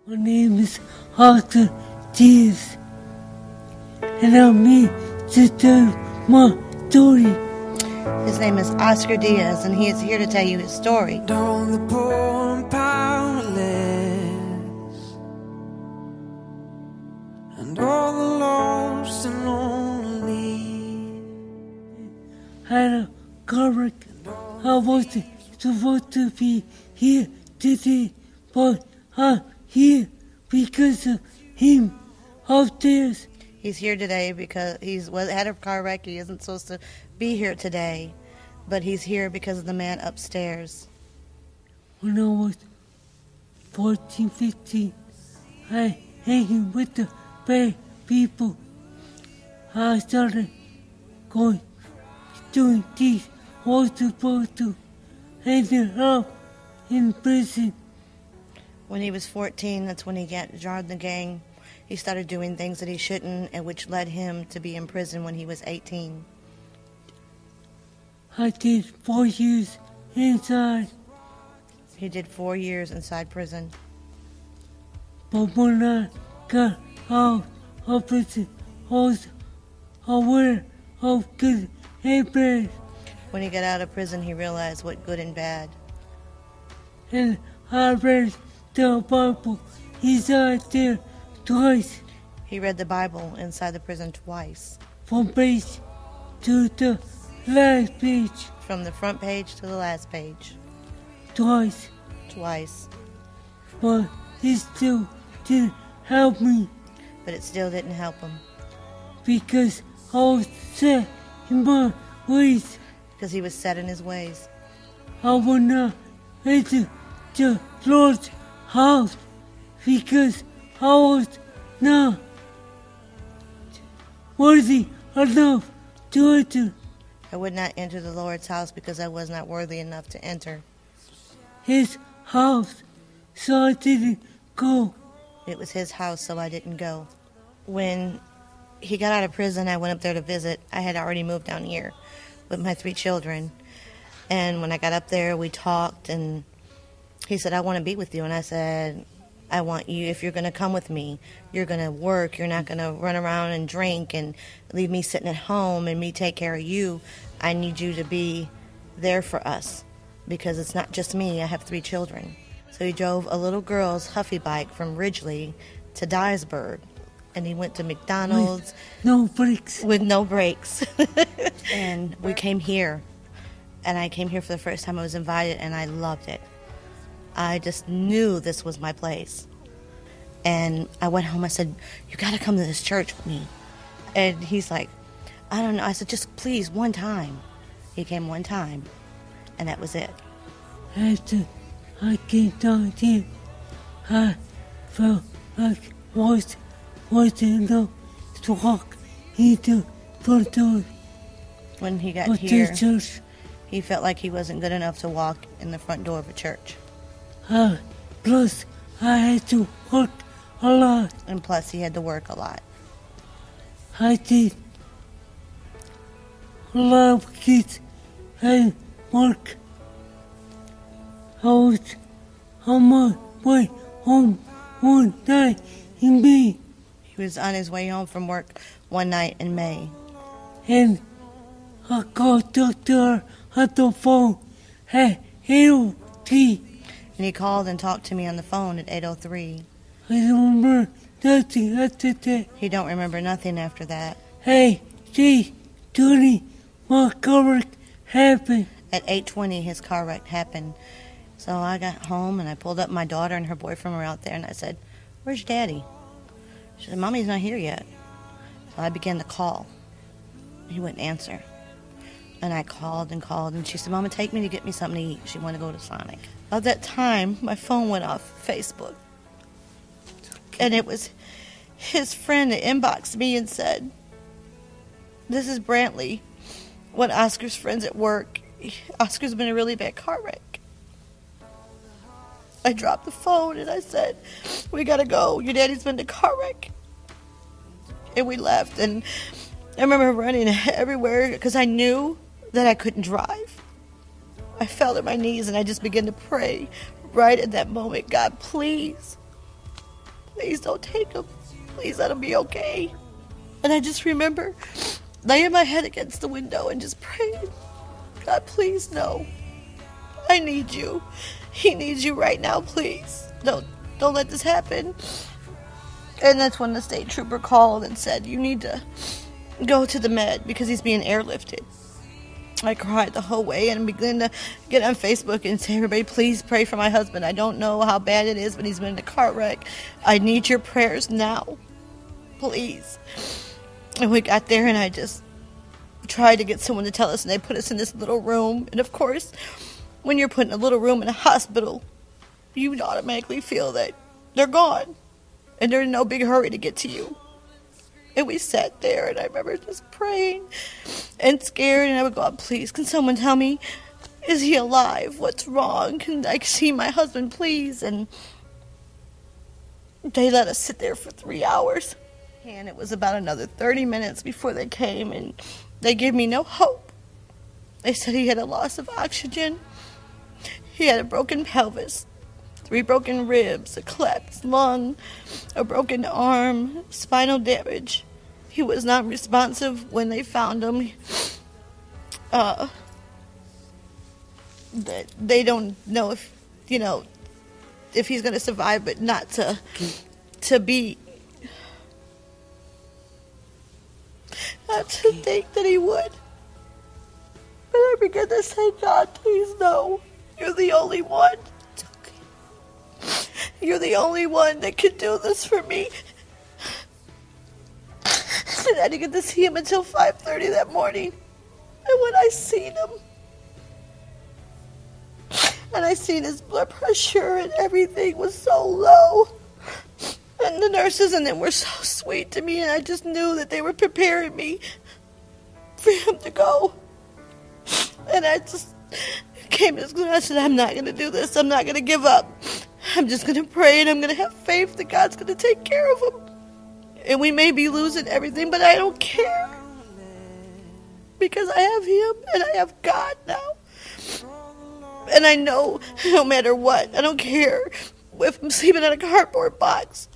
My name is Oscar Diaz, and I'm here to tell my story. His name is Oscar Diaz, and he is here to tell you his story. All the poor and powerless, and all the lost and lonely. I had a car wreck. I wasn't supposed to be here today, but I'm here because of him upstairs. He's here today because he's had a car wreck. He isn't supposed to be here today, but he's here because of the man upstairs. When I was 14, 15, I hanging with the bad people. I started doing things I was supposed to. Ended up in prison. When he was 14, that's when he joined the gang. He started doing things that he shouldn't, and which led him to be in prison when he was 18. I did 4 years inside. He did 4 years inside prison. But when I got out of prison, I was aware of good and bad. When he got out of prison, he realized what good and bad. And I read the Bible inside there twice. He read the Bible inside the prison twice. From page to the last page. From the front page to the last page. Twice. Twice. But it still didn't help me. But it still didn't help him. Because I was set in my ways. Because he was set in his ways. I would not enter the Lord's house because I was not worthy enough to enter. I would not enter the Lord's house because I was not worthy enough to enter His house, so I didn't go. It was his house, so I didn't go. When he got out of prison, I went up there to visit. I had already moved down here with my 3 children. And when I got up there, we talked, and he said, I want to be with you. And I said, I want you, if you're going to come with me, you're going to work. You're not going to run around and drink and leave me sitting at home and me take care of you. I need you to be there for us because it's not just me. I have 3 children. So he drove a little girl's Huffy bike from Ridgely to Diasburg. And he went to McDonald's. No brakes. With no brakes. And we came here. And I came here for the first time. I was invited, and I loved it. I just knew this was my place. And I went home. I said, you got to come to this church with me. And he's like, I don't know. I said, just please, one time. He came one time, and that was it. After I came down here, I felt like I wasn't enough to walk into the door. When he got of here, this church. he felt like he wasn't good enough to walk in the front door of a church. Plus, I had to work a lot. And plus, he had to work a lot. I did a lot of kids and work. I was on my way home one night in May. He was on his way home from work one night in May. And I called Doctor at the phone at 8:03. And he called and talked to me on the phone at 8:03. I don't remember nothing after that. He don't remember nothing after that. Hey, see, Tony, my car wreck happened. At 8:20, his car wreck happened. So I got home and I pulled up. My daughter and her boyfriend were out there, and I said, where's Daddy? She said, Mommy's not here yet. So I began to call. He wouldn't answer. And I called, and she said, Mama, take me to get me something to eat. She wanted to go to Sonic. At that time, my phone went off Facebook. And it was his friend that inboxed me and said, this is Brantley, one of Oscar's friends at work. Oscar's been in a really bad car wreck. I dropped the phone and I said, we gotta go. Your daddy's been in a car wreck. And we left. And I remember running everywhere because I knew that I couldn't drive. I fell to my knees and I just began to pray right at that moment, God, please Please don't take him. Please let him be okay. And I just remember laying my head against the window and just praying, God, please no. I need you. He needs you right now, please. Don't let this happen. And that's when the state trooper called and said, you need to go to the med because he's being airlifted. I cried the whole way and began to get on Facebook and say, everybody, please pray for my husband. I don't know how bad it is, but he's been in a car wreck. I need your prayers now. Please. And we got there and I just tried to get someone to tell us, and they put us in this little room. And of course, when you're put in a little room in a hospital, you automatically feel that they're gone. And they're in no big hurry to get to you. And we sat there, and I remember just praying and scared. And I would go, please, can someone tell me, is he alive? What's wrong? Can I see my husband, please? And they let us sit there for 3 hours. And it was about another 30 minutes before they came, and they gave me no hope. They said he had a loss of oxygen. He had a broken pelvis, 3 broken ribs, a collapsed lung, a broken arm, spinal damage. He was not responsive when they found him. They don't know if he's going to survive, but not to be. Not to think that he would. But I began to say, God, please no. You're the only one. You're the only one that can do this for me. And I didn't get to see him until 5:30 that morning. And when I seen him, and I seen his blood pressure and everything was so low. And the nurses and them were so sweet to me, and I just knew that they were preparing me for him to go. And I just came to this conclusion. I said, I'm not going to do this. I'm not going to give up. I'm just going to pray, and I'm going to have faith that God's going to take care of him. And we may be losing everything, but I don't care. Because I have him, and I have God now. And I know no matter what, I don't care if I'm sleeping in a cardboard box.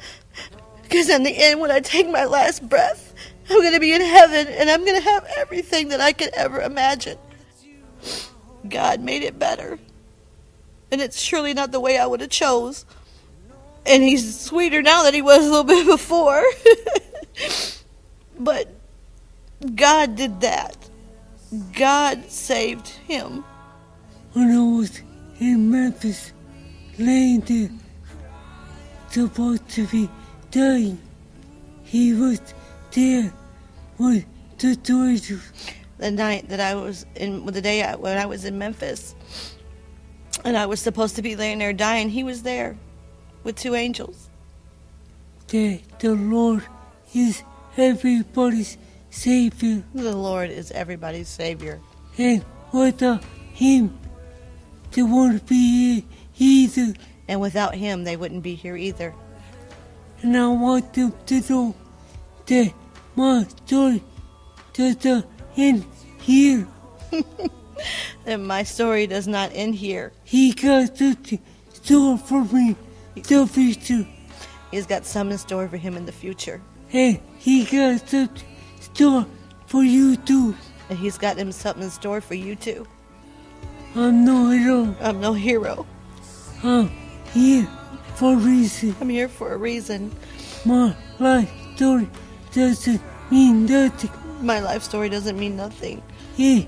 Because in the end, when I take my last breath, I'm going to be in heaven, and I'm going to have everything that I could ever imagine. God made it better. And it's surely not the way I would have chose. And he's sweeter now than he was a little bit before. But God did that. God saved him. When I was in Memphis, laying there, supposed to be dying, he was there with the torture. The night that I was in, the day when I was in Memphis, and I was supposed to be laying there dying, he was there with 2 angels. That the Lord is everybody's Savior. The Lord is everybody's Savior. And without him, they won't be here either. And without him, they wouldn't be here either. And I want them to know that my story doesn't end here. And my story does not end here. He got something store for me in the future. He's got some in store for him in the future. And he got something store for you too. And he's got him something in store for you too. I'm no hero. I'm no hero. I'm here for a reason. I'm here for a reason. My life story doesn't mean nothing. My life story doesn't mean nothing. Yeah,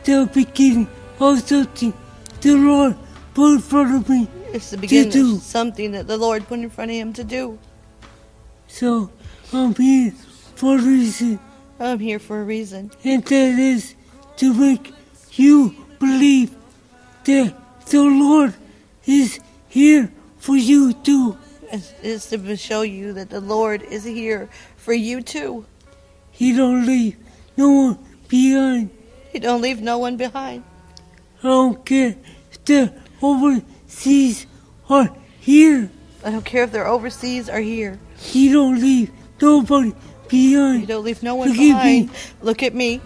the beginning of something the Lord put in front of me. It's the beginning of something that the Lord put in front of him to do. So, I'm here for a reason. I'm here for a reason. And that is to make you believe that the Lord is here for you too. It's to show you that the Lord is here for you too. He don't leave no one behind. He don't leave no one behind. I don't care if the overseas are here. I don't care if they're overseas or here. He don't leave nobody behind. He don't leave no one behind. Look at me.